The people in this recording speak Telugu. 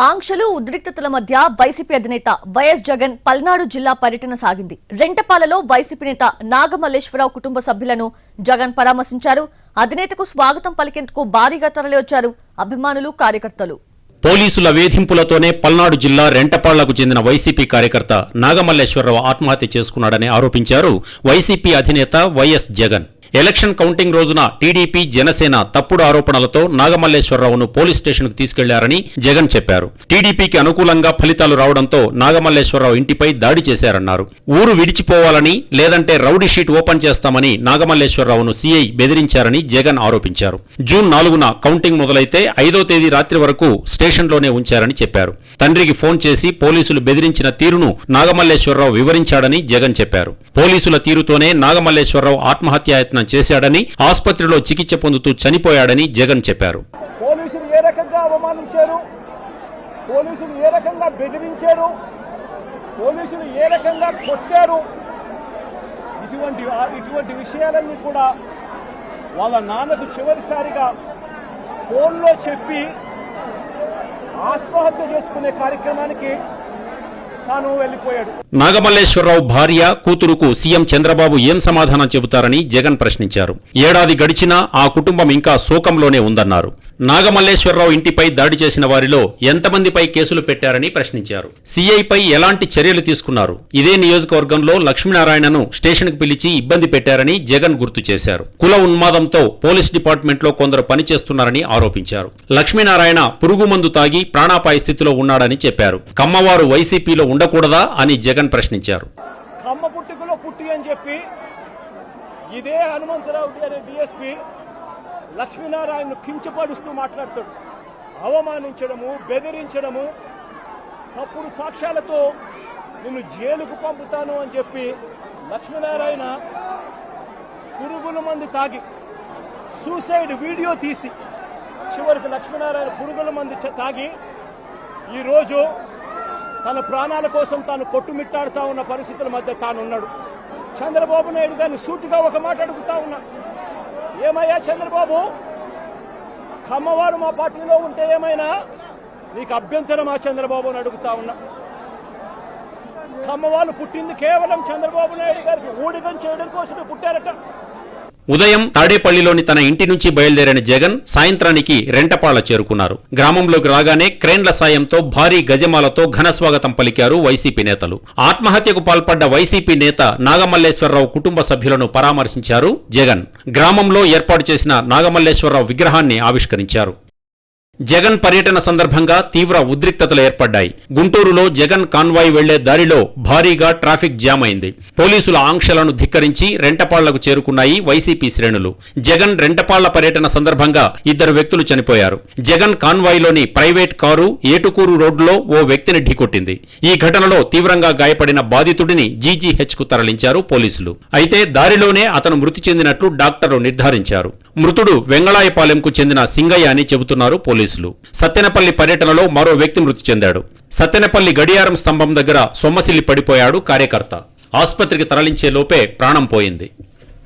ఆంక్షలు ఉద్రిక్తతల మధ్య వైసీపీ అధినేత వైఎస్ జగన్ పల్నాడు జిల్లా పర్యటన సాగింది. రెంటపాలలో వైసీపీ నేత నాగమల్లేశ్వరరావు కుటుంబ సభ్యులను జగన్ పరామర్శించారు. అధినేతకు స్వాగతం పలికేందుకు భారీగా తరలివచ్చారు అభిమానులు, కార్యకర్తలు. పోలీసుల వేధింపులతోనే పల్నాడు జిల్లా రెంటపాళ్లకు చెందిన వైసీపీ కార్యకర్త నాగమల్లేశ్వరరావు ఆత్మహత్య చేసుకున్నాడని ఆరోపించారు వైసీపీ అధినేత వైఎస్ జగన్. ఎలక్షన్ కౌంటింగ్ రోజున టీడీపీ, జనసేన తప్పుడు ఆరోపణలతో నాగమల్లేశ్వరరావును పోలీస్ స్టేషన్కు తీసుకెళ్లారని జగన్ చెప్పారు. టీడీపీకి అనుకూలంగా ఫలితాలు రావడంతో నాగమల్లేశ్వరరావు ఇంటిపై దాడి చేశారన్నారు. ఊరు విడిచిపోవాలని లేదంటే రౌడీ షీట్ ఓపెన్ చేస్తామని నాగమల్లేశ్వరరావును సీఐ బెదిరించారని జగన్ ఆరోపించారు. జూన్ 4న కౌంటింగ్ మొదలైతే 5వ తేదీ రాత్రి వరకు స్టేషన్లోనే ఉంచారని చెప్పారు. తండ్రికి ఫోన్ చేసి పోలీసులు బెదిరించిన తీరును నాగమల్లేశ్వరరావు వివరించాడని జగన్ చెప్పారు. పోలీసుల తీరుతోనే నాగమల్లేశ్వరరావు ఆత్మహత్యాయత్నం చేశాడని, ఆసుపత్రిలో చికిత్స పొందుతూ చనిపోయాడని జగన్ చెప్పారు. పోలీసులు ఏ రకంగా అవమానించారు, పోలీసులు ఏ రకంగా బెదిరించారు, పోలీసులు ఏ రకంగా కొట్టారు, ఇటువంటి విషయాలన్నీ కూడా వాళ్ళ నాన్నకు చివరిసారిగా ఫోన్లో చెప్పి ఆత్మహత్య చేసుకునే కార్యక్రమానికి తాను వెళ్లిపోయాడు. నాగమల్లేశ్వరరావు భార్య, కూతురుకు సీఎం చంద్రబాబు ఏం సమాధానం చెబుతారని జగన్ ప్రశ్నించారు. ఏడాది గడిచినా ఆ కుటుంబం ఇంకా శోకంలోనే ఉందన్నారు. నాగమల్లేశ్వరరావు ఇంటిపై దాడి చేసిన వారిలో ఎంతమందిపై కేసులు పెట్టారని ప్రశ్నించారు. సీఐపై ఎలాంటి చర్యలు తీసుకున్నారు? ఇదే నియోజకవర్గంలో లక్ష్మీనారాయణను స్టేషన్కు పిలిచి ఇబ్బంది పెట్టారని జగన్ గుర్తు చేశారు. కుల ఉన్మాదంతో పోలీస్ డిపార్ట్మెంట్లో కొందరు పనిచేస్తున్నారని ఆరోపించారు. లక్ష్మీనారాయణ పురుగుమందు తాగి ప్రాణాపాయ స్థితిలో ఉన్నాడని చెప్పారు. కమ్మవారు వైసీపీలో ఉండకూడదా అని జగన్ ప్రశ్నించారు. కమ్మ పుట్టుకలో పుట్టి అని చెప్పి ఇదే హనుమంతరావు అనే డిఎస్పీ లక్ష్మీనారాయణను కించపరుస్తూ మాట్లాడతాడు. అవమానించడము, బెదిరించడము, తప్పుడు సాక్ష్యాలతో నిన్ను జైలుకు పంపుతాను అని చెప్పి లక్ష్మీనారాయణ పురుగుల మందు తాగి సూసైడ్ వీడియో తీసి చివరికి లక్ష్మీనారాయణ పురుగుల మందు తాగి ఈరోజు తన ప్రాణాల కోసం తాను కొట్టుమిట్టాడుతా ఉన్న పరిస్థితుల మధ్య తానున్నాడు. చంద్రబాబు నాయుడు గారిని సూటిగా ఒక మాట అడుగుతా ఉన్నా, ఏమయ్యా చంద్రబాబు, కమ్మవారు మా పార్టీలో ఉంటే ఏమైనా నీకు అభ్యంతరమా చంద్రబాబు అని అడుగుతా ఉన్నా. కమ్మవాళ్ళు పుట్టింది కేవలం చంద్రబాబు నాయుడు గారికి ఊడిగం చేయడం కోసమే పుట్టారట. ఉదయం తాడేపల్లిలోని తన ఇంటి నుంచి బయలుదేరిన జగన్ సాయంత్రానికి రెంటపాళ్ల చేరుకున్నారు. గ్రామంలోకి రాగానే క్రేన్ల సాయంతో భారీ గజమాలతో ఘనస్వాగతం పలికారు వైసీపీ నేతలు. ఆత్మహత్యకు పాల్పడ్డ వైసీపీ నేత నాగమల్లేశ్వరరావు కుటుంబ సభ్యులను పరామర్శించారు జగన్. గ్రామంలో ఏర్పాటు చేసిన నాగమల్లేశ్వరరావు విగ్రహాన్ని ఆవిష్కరించారు. జగన్ పర్యటన సందర్భంగా తీవ్ర ఉద్రిక్తతలు ఏర్పడ్డాయి. గుంటూరులో జగన్ కాన్వాయ్ వెళ్లే దారిలో భారీగా ట్రాఫిక్ జామ్ అయింది. పోలీసుల ఆంక్షలను ధిక్కరించి రెంటపాళ్లకు చేరుకున్నాయి వైసీపీ శ్రేణులు. జగన్ రెంటపాళ్ల పర్యటన సందర్భంగా 2 వ్యక్తులు చనిపోయారు. జగన్ కాన్వాయ్లోని ప్రైవేట్ కారు ఏటుకూరు రోడ్డులో ఓ వ్యక్తిని ఢీకొట్టింది. ఈ ఘటనలో తీవ్రంగా గాయపడిన బాధితుడిని జీజీహెచ్కు తరలించారు పోలీసులు. అయితే దారిలోనే అతను మృతి చెందినట్లు డాక్టర్లు నిర్ధారించారు. మృతుడు వెంగళాయపాలెంకు చెందిన సింగయ్య అని చెబుతున్నారు పోలీసులు. సత్తెనపల్లి పర్యటనలో మరో వ్యక్తి మృతి చెందాడు. సత్తెనపల్లి గడియారం స్తంభం దగ్గర సొమ్మసిల్లి పడిపోయాడు కార్యకర్త. ఆసుపత్రికి తరలించే లోపే ప్రాణం పోయింది.